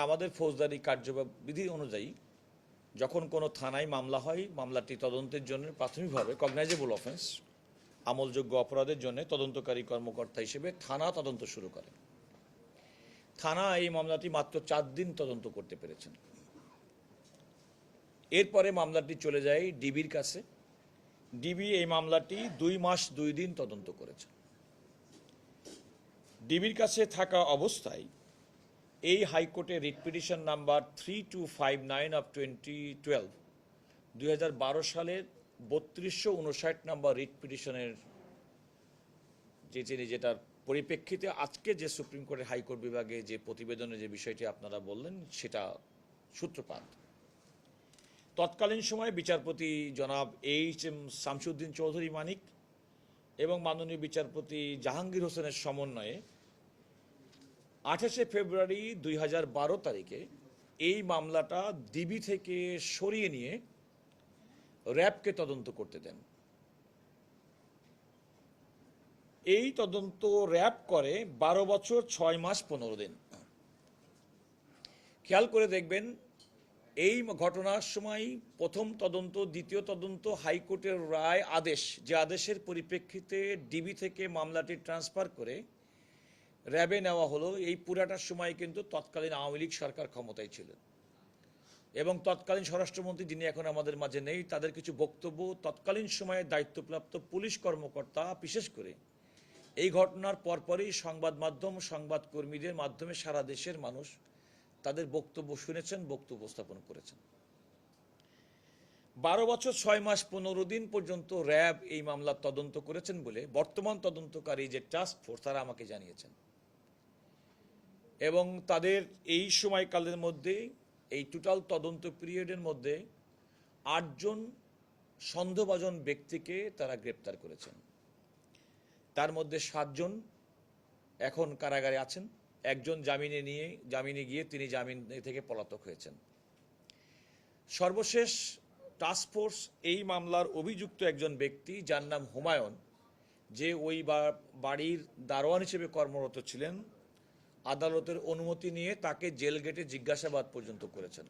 আমাদের ফৌজদারি কার্যবিধি অনুযায়ী যখন কোনো থানায় মামলা হয়, মামলাটি তদন্তের জন্য প্রাথমিকভাবে কগনাইজেবল অফেন্স, আমলযোগ্য অপরাধের জন্য তদন্তকারী কর্মকর্তা হিসেবে থানা তদন্ত শুরু করে। থানা এই মামলাটি মাত্র 4 দিন তদন্ত করতে পেরেছেন। এরপরে মামলাটি চলে যায় ডিবির কাছে। ডিবি এই মামলাটি 2 মাস 2 দিন তদন্ত করেছে। ডিবির কাছে থাকা অবস্থায় এই হাইকোর্টের রিট পিটিশন নাম্বার 3259 অফ 2012 সালের 3259 নম্বর রিট পিটিশনের যেটার পরিপ্রেক্ষিতে আজকে যে সুপ্রিম কোর্টের হাইকোর্ট বিভাগে যে প্রতিবেদনে যে বিষয়টি আপনারা বললেন সেটা সূত্রপাত। তৎকালীন সময়ে বিচারপতি জনাব এইচ.এম. শামসুদ্দিন চৌধুরী মানিক এবং মাননীয় বিচারপতি জাহাঙ্গীর হোসেনের সমন্বয়ে 28 ফেব্রুয়ারি 2012 তারিখে এই মামলাটা ডিবি থেকে সরিয়ে নিয়ে র্যাবকে তদন্ত করতে দেন। এই তদন্ত র্যাব করে 12 বছর 6 মাস 15 দিন। খেয়াল করে দেখবেন এই ঘটনার সময় প্রথম তদন্ত, দ্বিতীয় তদন্ত, হাইকোর্টের রায় আদেশ, যে আদেশের পরিপ্রেক্ষিতে ডিবি থেকে মামলাটি ট্রান্সফার করে র্যাবে নেওয়া হলো, এই পুরাটার সময় কিন্তু তৎকালীন আওয়ামী লীগ সরকার ক্ষমতায় ছিলেন এবং তৎকালীন স্বরাষ্ট্রমন্ত্রী, যিনি এখন আমাদের মাঝে নেই, তাদের কিছু বক্তব্য তৎকালীন সময়ে দায়িত্বপ্রাপ্ত পুলিশ কর্মকর্তা, বিশেষ করে এই ঘটনার পরপরই সংবাদ মাধ্যম, সংবাদকর্মীদের মাধ্যমে সারা দেশের মানুষ তাদের বক্তব্য শুনেছেন, বক্তব্য উপস্থাপন করেছেন। 12 বছর 6 মাস 15 দিন পর্যন্ত র্যাব এই মামলার তদন্ত করেছেন বলে বর্তমান তদন্তকারী যে টাস্ক ফোর্স তারা আমাকে জানিয়েছেন। এবং তাদের এই সময়কালের মধ্যে, এই টোটাল তদন্ত পিরিয়ডের মধ্যে 8 জন সন্দেহভাজন ব্যক্তিকে তারা গ্রেপ্তার করেছেন। তার মধ্যে 7 জন এখন কারাগারে আছেন, একজন জামিনে গিয়ে তিনি জামিন থেকে পলাতক হয়েছেন। সর্বশেষ টাস্কফোর্স এই মামলার অভিযুক্ত একজন ব্যক্তি, যার নাম হুমায়ুন, যে ওই বাড়ির দারোয়ান হিসেবে কর্মরত ছিলেন, আদালতের অনুমতি নিয়ে তাকে জেল গেটে জিজ্ঞাসাবাদ পর্যন্ত করেছেন।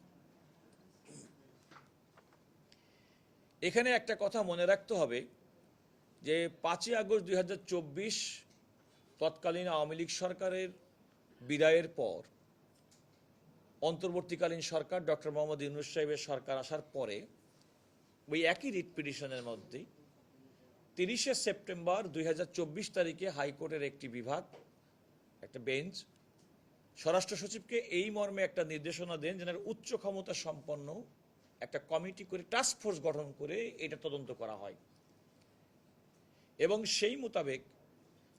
এখানে একটা কথা মনে রাখতে হবে যে 5 আগস্ট 2024 তৎকালীন আওয়ামী লীগ সরকারের বিদায়ের পর অন্তর্বর্তীকালীন সরকার ডক্টর মোহাম্মদ ইউনূস সাহেবের সরকার আসার পরে ওই একই রিট পিটিশনের মধ্যে 30 সেপ্টেম্বর 2024 তারিখে হাইকোর্টের একটি বিভাগ, একটা বেঞ্চ, স্বরাষ্ট্র সচিবকে এই মর্মে একটা নির্দেশনা দেন যেন উচ্চ ক্ষমতা সম্পন্ন একটা কমিটি করে টাস্ক ফোর্স গঠন করে এটা তদন্ত করা হয়। এবং সেই মোতাবেক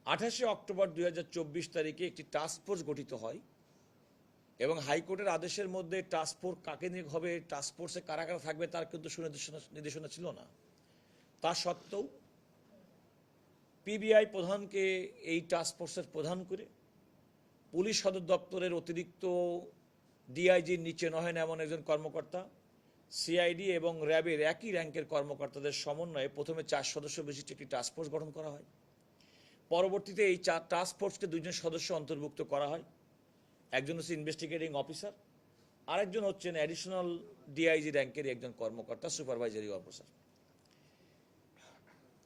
28 অক্টোবর 2024 তারিখে একটি টাস্ক ফোর্স গঠিত হয় এবং হাইকোর্টের আদেশের মধ্যে টাস্ক ফোর্স কাকে নিয়ে হবে, টাস্ক ফোর্সে কারা কারা থাকবে তার কিন্তু নির্দেশনা ছিল না। তা সত্ত্বেও পিবিআই প্রধানকে এই টাস্ক ফোর্সের প্রধান করে, পুলিশ সদর দপ্তরের অতিরিক্ত ডিআইজির নিচে নহেন এমন একজন কর্মকর্তা, সিআইডি এবং র্যাবের একই র্যাঙ্কের কর্মকর্তাদের সমন্বয়ে প্রথমে 4 সদস্য বিশিষ্ট একটি টাস্ক ফোর্স গঠন করা হয়। পরবর্তীতে এই টাস্ক ফোর্সকে 2 জন সদস্য অন্তর্ভুক্ত করা হয়। একজন হচ্ছে ইনভেস্টিগেটিং অফিসার, আরেকজন হচ্ছেন অ্যাডিশনাল ডিআইজি র্যাঙ্কের একজন কর্মকর্তা, সুপারভাইজারি অফিসার।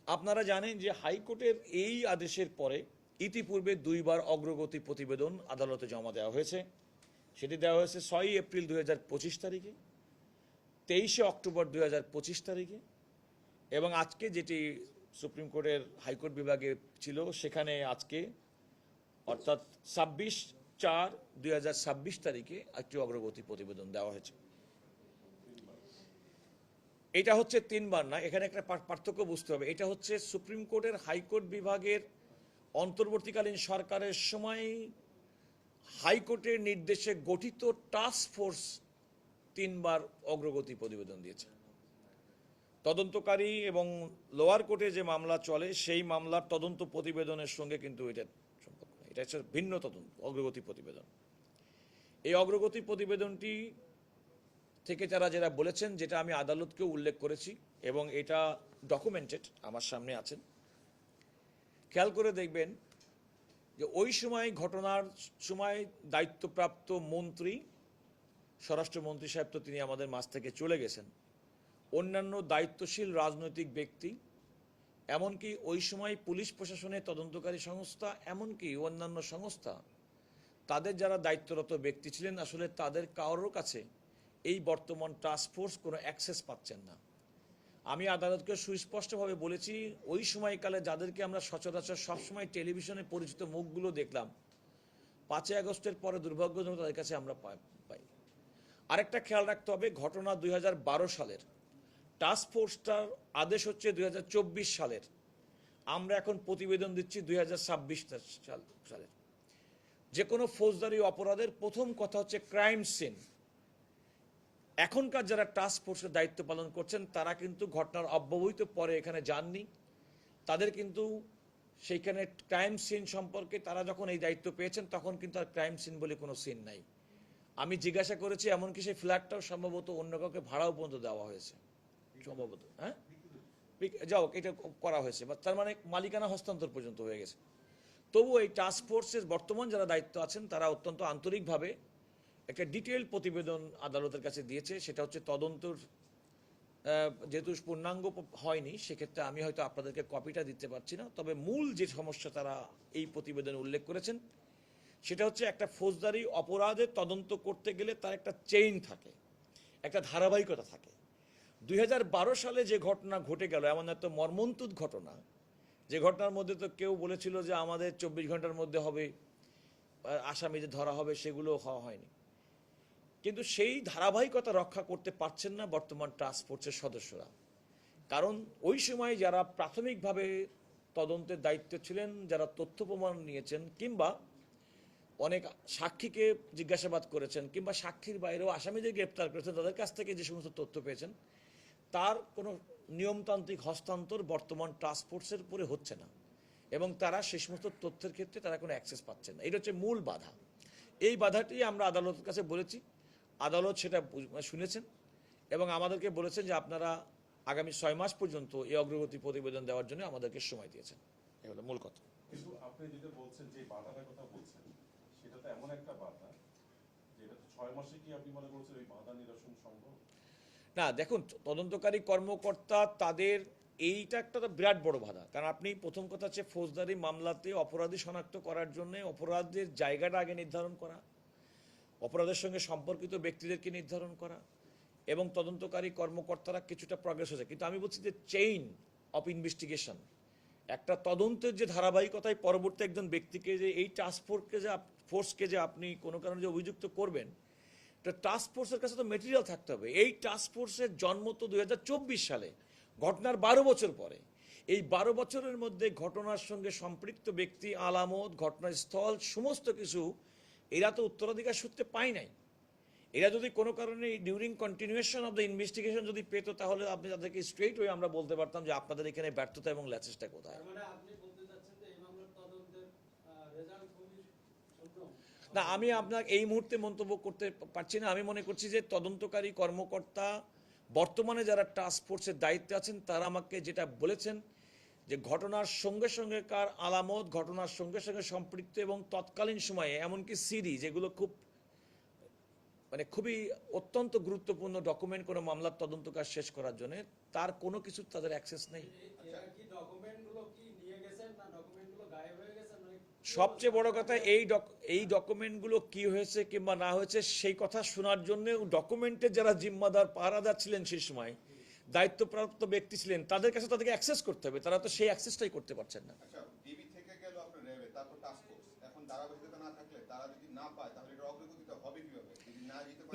আপনারা জানেন যে হাইকোর্টের এই আদেশের পরে ইতিপূর্বে 2 বার অগ্রগতি প্রতিবেদন আদালতে জমা দেওয়া হয়েছে। সেটি দেওয়া হয়েছে 6 এপ্রিল 2025 তারিখে, 23 অক্টোবর 2025 তারিখে এবং আজকে যেটি সুপ্রিম কোর্টের হাইকোর্ট বিভাগে ছিল সেখানে আজকে অর্থাৎ 26/4/2026 তারিখে একটি অগ্রগতি প্রতিবেদন দেওয়া হয়েছে। এটা হচ্ছে 3 বার না, এখানে একটা পার্থক্য বুঝতে হবে। এটা হচ্ছে সুপ্রিম কোর্টের হাইকোর্ট বিভাগের অন্তর্বর্তীকালীন সরকারের সময় হাইকোর্টের নির্দেশে গঠিত টাস্ক ফোর্স 3 বার অগ্রগতি প্রতিবেদন দিয়েছে। তদন্তকারী এবং লোয়ার কোর্টে যে মামলা চলে সেই মামলার তদন্ত প্রতিবেদনের সঙ্গে কিন্তু এটা সম্পর্ক নেই, এটা হচ্ছে ভিন্ন তদন্ত অগ্রগতি প্রতিবেদন। এই অগ্রগতি প্রতিবেদনটি থেকে যারা বলেছেন, যেটা আমি আদালতকেও উল্লেখ করেছি এবং এটা ডকুমেন্টেড আমার সামনে আছেন, খেয়াল করে দেখবেন যে ওই সময় ঘটনার সময় দায়িত্বপ্রাপ্ত মন্ত্রী স্বরাষ্ট্রমন্ত্রী সাহেব তো তিনি আমাদের মাঝ থেকে চলে গেছেন, অন্যান্য দায়িত্বশীল রাজনৈতিক ব্যক্তি, এমনকি ওই সময় পুলিশ প্রশাসনের তদন্তকারী সংস্থা, এমনকি অন্যান্য সংস্থা, তাদের যারা দায়িত্বরত ব্যক্তি ছিলেন, আসলে তাদের কারোর কাছে এই বর্তমান টাস্কফোর্স কোনো অ্যাক্সেস পাচ্ছেন না। আমি আদালতকে সুস্পষ্টভাবে বলেছি, ওই সময়কালে যাদেরকে আমরা সচরাচর সবসময় টেলিভিশনে পরিচিত মুখগুলো দেখলাম, 5ই আগস্টের পরে দুর্ভাগ্যজনক তাদের কাছে আমরা পাই। আরেকটা খেয়াল রাখতে হবে, ঘটনা 2012 সালের, টাস্কফোর্সটার আদেশ হচ্ছে 2024 সালের, আমরা এখন প্রতিবেদন দিচ্ছি 2026 সালের। যে কোনো ফৌজদারি অপরাধের প্রথম কথা হচ্ছে ক্রাইম সিন। এখনকার যারা টাস্ক ফোর্সের দায়িত্ব পালন করছেন তারা কিন্তু ঘটনার অব্যবহিত পরে এখানে যাননি, তাদের কিন্তু সেইখানে ক্রাইম সিন সম্পর্কে তারা যখন এই দায়িত্ব পেয়েছেন তখন কিন্তু আর ক্রাইম সিন বলে কোনো সিন নাই। আমি জিজ্ঞাসা করেছি, এমনকি সেই ফ্ল্যাটটাও সম্ভবত অন্য কাউকে ভাড়াও পর্যন্ত দেওয়া হয়েছে সম্ভবত, হ্যাঁ যাও এটা করা হয়েছে, বা তার মানে মালিকানা হস্তান্তর পর্যন্ত হয়ে গেছে। তবুও এই টাস্ক ফোর্সের বর্তমান যারা দায়িত্ব আছেন তারা অত্যন্ত আন্তরিকভাবে একটা ডিটেল প্রতিবেদন আদালতের কাছে দিয়েছে। সেটা হচ্ছে তদন্তর, যেহেতু পূর্ণাঙ্গ হয়নি সেক্ষেত্রে আমি হয়তো আপনাদেরকে কপিটা দিতে পারছি না, তবে মূল যে সমস্যা তারা এই প্রতিবেদনে উল্লেখ করেছেন সেটা হচ্ছে একটা ফৌজদারি অপরাধের তদন্ত করতে গেলে তার একটা চেইন থাকে, একটা ধারাবাহিকতা থাকে। 2012 সালে যে ঘটনা ঘটে গেল, এমন একটা মর্মন্তুদ ঘটনা, যে ঘটনার মধ্যে তো কেউ বলেছিল যে আমাদের 24 ঘন্টার মধ্যে হবে, আসামিদের ধরা হবে, সেগুলো হওয়া হয়নি। কিন্তু সেই ধারাবাহিকতা রক্ষা করতে পারছেন না বর্তমান টাস্ক ফোর্সের সদস্যরা। কারণ ওই সময় যারা প্রাথমিকভাবে তদন্তের দায়িত্বে ছিলেন, যারা তথ্য প্রমাণ নিয়েছেন, কিংবা অনেক সাক্ষীকে জিজ্ঞাসাবাদ করেছেন, কিংবা সাক্ষীর বাইরেও আসামিদের গ্রেপ্তার করেছেন, তাদের কাছ থেকে যে সমস্ত তথ্য পেয়েছেন তার কোনো নিয়মতান্ত্রিক হস্তান্তর বর্তমান টাস্ক ফোর্সের উপরে হচ্ছে না, এবং তারা সেই সমস্ত তথ্যের ক্ষেত্রে তারা কোনো অ্যাক্সেস পাচ্ছেন না। এটা হচ্ছে মূল বাধা। এই বাধাটি আমরা আদালতের কাছে বলেছি, আদালত সেটা শুনেছেন এবং আমাদেরকে বলেছেন যে আপনারা আগামী 6 মাস পর্যন্ত এই অগ্রগতি প্রতিবেদন দেওয়ার জন্য আমাদেরকে সময় দিয়েছেন। এই হলো মূল কথা। কিন্তু আপনি যেটা বলছেন, যে বাধাটার কথা বলছেন, সেটা তো এমন একটা বাধা যেটা তো 6 মাসে কি আপনি মনে করছেন এই বাধা নিরসন সম্ভব? না, দেখুন, তদন্তকারী কর্মকর্তা তাদের এইটা একটা তো বিরাট বড় বাধা। কারণ আপনি প্রথম কথা হচ্ছে ফৌজদারি মামলাতে অপরাধী শনাক্ত করার জন্য অপরাধের জায়গাটা আগে নির্ধারণ করা, অপরাধের সঙ্গে সম্পর্কিত ব্যক্তিদেরকে নির্ধারণ করা, এবং তদন্তকারী কর্মকর্তারা কিছুটা প্রগ্রেস হয়েছে। কিন্তু আমি বলছি যে চেইন অফ ইনভেস্টিগেশন, একটা তদন্তের যে ধারাবাহিকতায় পরবর্তী একজন ব্যক্তিকে যে এই টাস্ক ফোর্সকে যে আপনি কোনো কারণে যে অভিযুক্ত করবেন, টাস্ক ফোর্সের কাছে তো মেটেরিয়াল থাকতে হবে। এই টাস্ক ফোর্সের জন্ম তো 2024 সালে, ঘটনার 12 বছর পরে। এই 12 বছরের মধ্যে ঘটনার সঙ্গে সম্পৃক্ত ব্যক্তি, আলামত, ঘটনাস্থল, সমস্ত কিছু এরা তো উত্তরাধিকার সূত্রে পায় নাই। এরা যদি কোনো কারণে during continuation of the investigation যদি পেত, তাহলে আপনি তাদেরকে স্ট্রেট হয়ে আমরা বলতে পারতাম যে আপনাদের এখানে ব্যর্থতা এবং ল্যাচেসটা কোথায়। না, আমি আপনার এই মুহূর্তে মন্তব্য করতে পারছি না। আমি মনে করছি যে তদন্তকারী কর্মকর্তা বর্তমানে যারা টাস্ক ফোর্সের দায়িত্বে আছেন তারা আমাকে যেটা বলেছেন যে ঘটনার সঙ্গে সঙ্গে কার আলামত, ঘটনার সঙ্গে সঙ্গে সম্পৃক্ত এবং তৎকালীন সময়ে এমনকি সিডি, যেগুলো খুবই অত্যন্ত গুরুত্বপূর্ণ ডকুমেন্ট কোনো মামলার তদন্ত কাজ শেষ করার জন্য, তার কোনো কিছু তাদের অ্যাক্সেস নেই। সবচেয়ে বড় কথা, এই ডকুমেন্টগুলো কি হয়েছে কিংবা না হয়েছে সেই কথা শোনার জন্য ডকুমেন্টের যারা জিম্মাদার পাহারাদার ছিলেন, সেই সময় দায়িত্বপ্রাপ্ত ব্যক্তি ছিলেন, তাদের কাছে তাদেরকে অ্যাক্সেস করতে হবে। তারা তো সেই অ্যাক্সেসটাই করতে পারছেন না।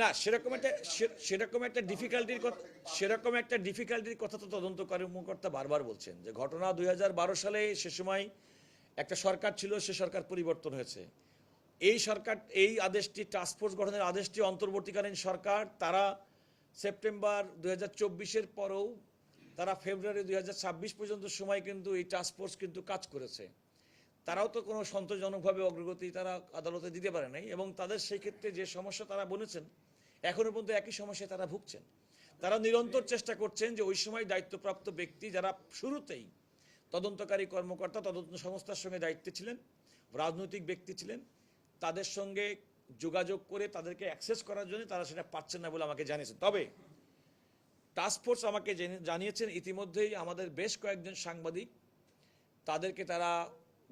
না, সেরকম একটা ডিফিকাল্টির কথা তো তদন্ত কর্মকর্তা বারবার বলছেন যে ঘটনা 2012 সালে, সে সময় একটা সরকার ছিল, সে সরকার পরিবর্তন হয়েছে। এই সরকার, এই আদেশটি, টাস্কফোর্স গঠনের আদেশটি অন্তর্বর্তীকালীন সরকার, তারা সেপ্টেম্বর 2024-এর পরেও তারা ফেব্রুয়ারি 2026 পর্যন্ত সময় কিন্তু এই টাস্কফোর্স কিন্তু কাজ করেছে। তারাও তো কোনো সন্তোষজনকভাবে অগ্রগতি তারা আদালতে দিতে পারে নাই, এবং তাদের সেই ক্ষেত্রে যে সমস্যা তারা বলেছেন এখনো পর্যন্ত একই সমস্যায় তারা ভুগছেন। তারা নিরন্তর চেষ্টা করছেন যে ওই সময় দায়িত্বপ্রাপ্ত ব্যক্তি যারা শুরুতেই তদন্তকারী কর্মকর্তা, তদন্ত সংস্থার সঙ্গে দায়িত্বে ছিলেন, রাজনৈতিক ব্যক্তি ছিলেন, তাদের সঙ্গে যোগাযোগ করে তাদেরকে অ্যাক্সেস করার জন্য তারা সেটা পাচ্ছেন না বলে আমাকে জানিয়েছেন। তবে টাস্কফোর্স আমাকে জানিয়েছেন ইতিমধ্যেই আমাদের বেশ কয়েকজন সাংবাদিক তাদেরকে তারা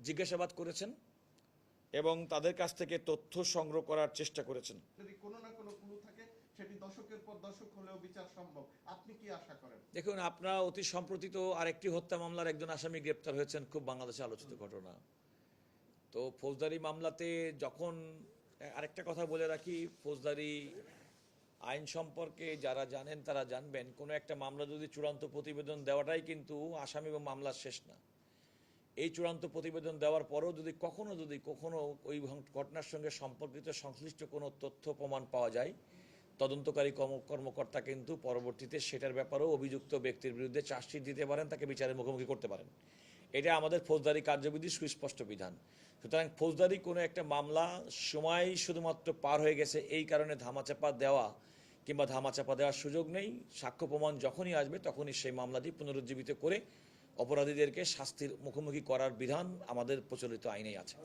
জিজ্ঞাসাবাদ করেছেন এবং তাদের কাছ থেকে তথ্য সংগ্রহ করার চেষ্টা করেছেন। যদি কোনো না কোনো ক্লু থাকে সেটি দশকের পর দশক হলেও বিচার সম্ভব, আপনি কি আশা করেন? দেখুন, আপনারা অতি সম্প্রতি তো আরেকটি হত্যা মামলার একজন আসামি গ্রেপ্তার হয়েছেন, খুব বাংলাদেশে আলোচিত ঘটনা। তো ফৌজদারি মামলাতে যখন, আরেকটা কথা বলে রাখি, ফৌজদারি আইন সম্পর্কে যারা জানেন তারা জানবেন, কোনো একটা মামলা যদি চূড়ান্ত প্রতিবেদন দেওয়াটাই কিন্তু আসামি বা মামলার শেষ না। এই চূড়ান্ত প্রতিবেদন দেওয়ার পরেও যদি কখনো ওই ঘটনার সঙ্গে সম্পর্কিত সংশ্লিষ্ট কোনো তথ্য প্রমাণ পাওয়া যায়, তদন্তকারী কর্মকর্তা কিন্তু পরবর্তীতে সেটার ব্যাপারেও অভিযুক্ত ব্যক্তির বিরুদ্ধে চার্জশিট দিতে পারেন, তাকে বিচারের মুখোমুখি করতে পারেন। এটা আমাদের ফৌজদারি কার্যবিধির সুস্পষ্ট বিধান। সুতরাং ফৌজদারি কোনো একটা মামলা সময় শুধুমাত্র পার হয়ে গেছে এই কারণে ধামাচাপা দেওয়া কিংবা ধামাচাপা দেওয়ার সুযোগ নেই। সাক্ষ্য প্রমাণ যখনই আসবে তখনই সেই মামলাটি পুনরুজ্জীবিত করে অপরাধীদেরকে শাস্তির মুখোমুখি করার বিধান আমাদের প্রচলিত আইনেই আছে।